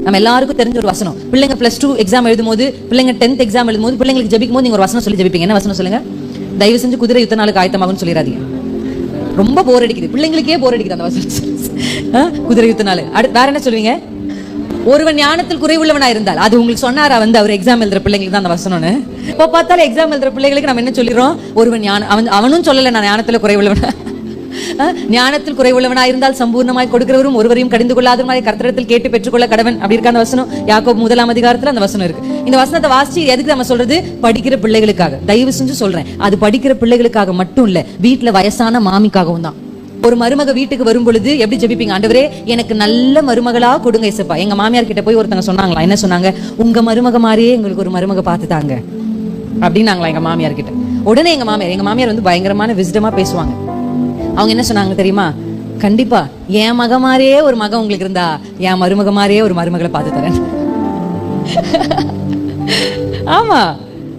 நம்ம எல்லாருக்கும் தெரிஞ்ச ஒரு வசனம். பிள்ளைங்க +2 எக்ஸாம் எழுதும்போது, பிள்ளைங்க 10th எக்ஸாம் எழுதும்போது, பிள்ளைங்களுக்கு ஜெபிக்கும் போது நீங்க ஒரு வசனம் சொல்லி ஜெபிப்பீங்க. என்ன வசனம் சொல்லுங்க? தயவு செஞ்சு குதிரை யுத்த நாளுக்கு ஆயத்தமாகும்னு சொல்லிடாதீங்க. ரொம்ப போர் அடிக்குது, பிள்ளைங்களுக்கே போர் அடிக்குது அந்த வசனம். குதிரை யுத்த நாள். வேற என்ன சொல்லுவீங்க? ஒருவன் ஞானத்தில் குறைவுள்ளவனா இருந்தால், அது உங்களுக்கு சொன்னாரா வந்து அவர் எக்ஸாம் எழுதுற பிள்ளைங்களுக்கு தான் அந்த வசனம்னு? இப்போ பார்த்தாலும் எக்ஸாம் எழுதுற பிள்ளைகளுக்கு நம்ம என்ன சொல்லிடுறோம்? ஒருவன் அவனும் சொல்லல நான் ஞானத்துல குறைவுள்ளவனா. ஞானத்தில் குறைவுள்ளவனா இருந்தால் சம்பூர்ணமாய் கொடுக்கிறவரும் ஒருவரையும் கடிந்து கொள்ளாதவருமாய் கர்த்தரிடத்தில் கேட்டு பெற்றுக்கொள்ள கடவன். அப்படி இருக்க அந்த வசனம் யாக்கோபு 1ஆம் அதிகாரத்துல அந்த வசனம் இருக்கு. இந்த வசனத்தை வாசிச்சு எதுக்கு நம்ம சொல்றது? படிக்கிற பிள்ளைகளுக்காக. தயவு செஞ்சு சொல்றேன், அது படிக்கிற பிள்ளைகளுக்காக மட்டும் இல்ல, வீட்டுல வயசான மாமிக்காகவும் தான். ஒரு மருமக வீட்டுக்கு வரும் பொழுது எப்படி ஜெபிப்பீங்க? ஆண்டவரே எனக்கு நல்ல மருமகளா கொடுங்க இயேசுப்பா. எங்க மாமியார் கிட்ட போய் ஒருத்தங்க சொன்னாங்களா, என்ன சொன்னாங்க? உங்க மருமக மாதிரியே எங்களுக்கு ஒரு மருமக பார்த்துட்டாங்க அப்படின்னாங்களா எங்க மாமியார் கிட்ட. உடனே எங்க மாமியார் வந்து பயங்கரமான விஸ்டமா பேசுவாங்க. அவங்க என்ன சொன்னாங்க தெரியுமா? கண்டிப்பா என் மக மாதிரியே ஒரு மகன் உங்களுக்கு இருந்தா என் மருமக மாதிரியே ஒரு மருமகளை பார்த்து தரேன். ஆமா,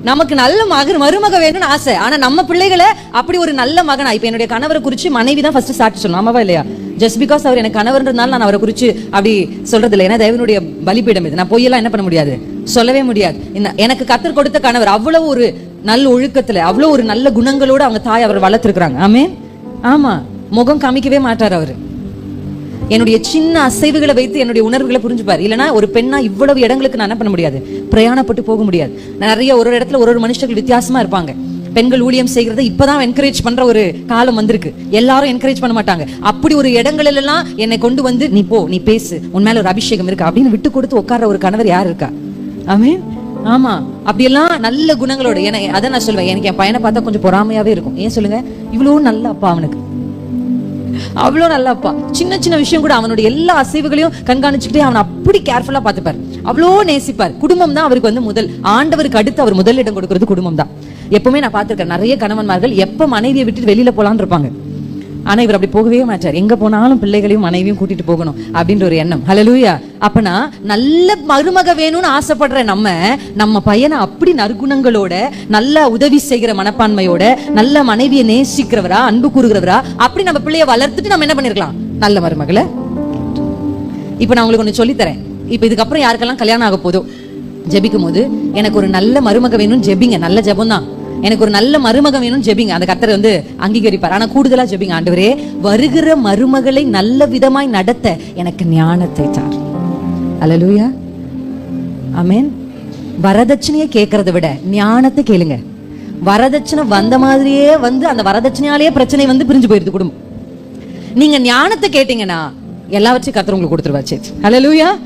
நமக்கு நல்ல மருமக வேணும்னு ஆசை. ஆனா நம்ம பிள்ளைகளை அப்படி ஒரு நல்ல மகனா, இப்ப என்னுடைய கணவரை குறிச்சு மனைவி தான் ஃபர்ஸ்ட் ஸ்டார்ட் சொல்லணும். ஆமாவா இல்லையா? ஜஸ்ட் பிகாஸ் அவர் எனக்கு கணவர்ன்றதுனால நான் அவரை குறிச்சு அப்படி சொல்றது இல்லை. ஏன்னா தேவனுடைய பலிபீடம் இது. நான் பொய்யெல்லாம் என்ன பண்ண முடியாது, சொல்லவே முடியாது. எனக்கு கத்தர் கொடுத்த கணவர் அவ்வளவு ஒரு நல்ல ஒழுக்கத்துல, அவ்வளவு ஒரு நல்ல குணங்களோட அவங்க தாய் அவர் வளர்த்திருக்கிறாங்க. ஆமென். ஆமா, முகம் காமிக்கவே மாட்டார் அவரு. என்னுடைய சின்ன அசைவுகளை வைத்து என்னுடைய உணர்வுகளை புரிஞ்சுப்பார். இல்லைன்னா ஒரு பெண்ணா இவ்வளவு இடங்களுக்கு நான் என்ன பண்ண முடியாது, பிரயாணப்பட்டு போக முடியாது. நிறைய ஒரு இடத்துல ஒரு மனுஷர்கள் வித்தியாசமா இருப்பாங்க. பெண்கள் ஊழியம் செய்யறத இப்பதான் என்கரேஜ் பண்ற ஒரு காலம் வந்திருக்கு. எல்லாரும் என்கரேஜ் பண்ண மாட்டாங்க. அப்படி ஒரு இடங்கள் எல்லாம் என்னை கொண்டு வந்து நீ போ, நீ பேசு, உன் மேல ஒரு அபிஷேகம் இருக்கு அப்படின்னு விட்டு கொடுத்து உட்கார்ற ஒரு கணவர் யார் இருக்கா? ஆமென். ஆமா, அப்படியெல்லாம் நல்ல குணங்களோட. அதை நான் சொல்வேன், எனக்கு என் பையனை பார்த்தா கொஞ்சம் பொறாமையாவே இருக்கும். ஏன் சொல்லுங்க? இவ்வளவு நல்ல அப்பா அவனுக்கு, அவ்வளவு நல்ல அப்பா. சின்ன சின்ன விஷயம் கூட அவனுடைய எல்லா அசைவுகளையும் கண்காணிச்சுக்கிட்டே அவனை அப்படி கேர்ஃபுல்லா பார்த்துப்பார், அவ்வளோ நேசிப்பார். குடும்பம் தான் அவருக்கு வந்து முதல். ஆண்டவருக்கு அடுத்து அவர் முதலிடம் கொடுக்கிறது குடும்பம் தான். எப்பவுமே நான் பார்த்திருக்கேன், நிறைய கணவன்மார்கள் எப்ப மனைவியை விட்டு வெளியில போலான்னு இருப்பாங்க. ஆனா இவர் அப்படி போகவே மாட்டார். எங்க போனாலும் பிள்ளைகளையும் மனைவியும் கூட்டிட்டு போகணும் அப்படின்ற ஒரு எண்ணம். ஹல்லேலூயா. அப்பனா நல்ல மருமக வேணும்னு ஆசைப்படுற நம்ம பையனை அப்படி நற்குணங்களோட, நல்ல உதவி செய்கிற மனப்பான்மையோட, நல்ல மனைவியை நேசிக்கிறவரா, அன்பு கூறுகிறவரா, அப்படி நம்ம பிள்ளைய வளர்த்துட்டு நம்ம என்ன பண்ணிருக்கலாம்? நல்ல மருமகளை. இப்ப நான் உங்களுக்கு ஒண்ணு சொல்லி தரேன். இப்ப இதுக்கப்புறம் யாருக்கெல்லாம் கல்யாணம் ஆக போதோ, ஜெபிக்கும் போது எனக்கு ஒரு நல்ல மருமக வேணும்னு ஜெபிங்க. நல்ல ஜெபம் தான். எனக்கு ஒரு நல்ல மருமகன் வேணும்னு ஜெபிங்க. அந்த கர்த்தர் வந்து அங்கீகரிப்பார். ஆனா கூடுதலா ஜெபிங்க, ஆண்டவரே வருகிற மருமகளை நல்ல விதமாய் நடத்த எனக்கு ஞானத்தை தார். அல்லேலூயா. ஆமென். வரதட்சணையை கேட்கறத விட ஞானத்தை கேளுங்க. வரதட்சணை வந்த மாதிரியே வந்து அந்த வரதட்சணையாலேயே பிரச்சனை வந்து பிரிஞ்சு போயிருது குடும்பம். நீங்க ஞானத்தை கேட்டீங்கன்னா எல்லாவற்றையும் கர்த்தர் உங்களுக்கு கொடுத்துருவாச்சு. அல்லேலூயா.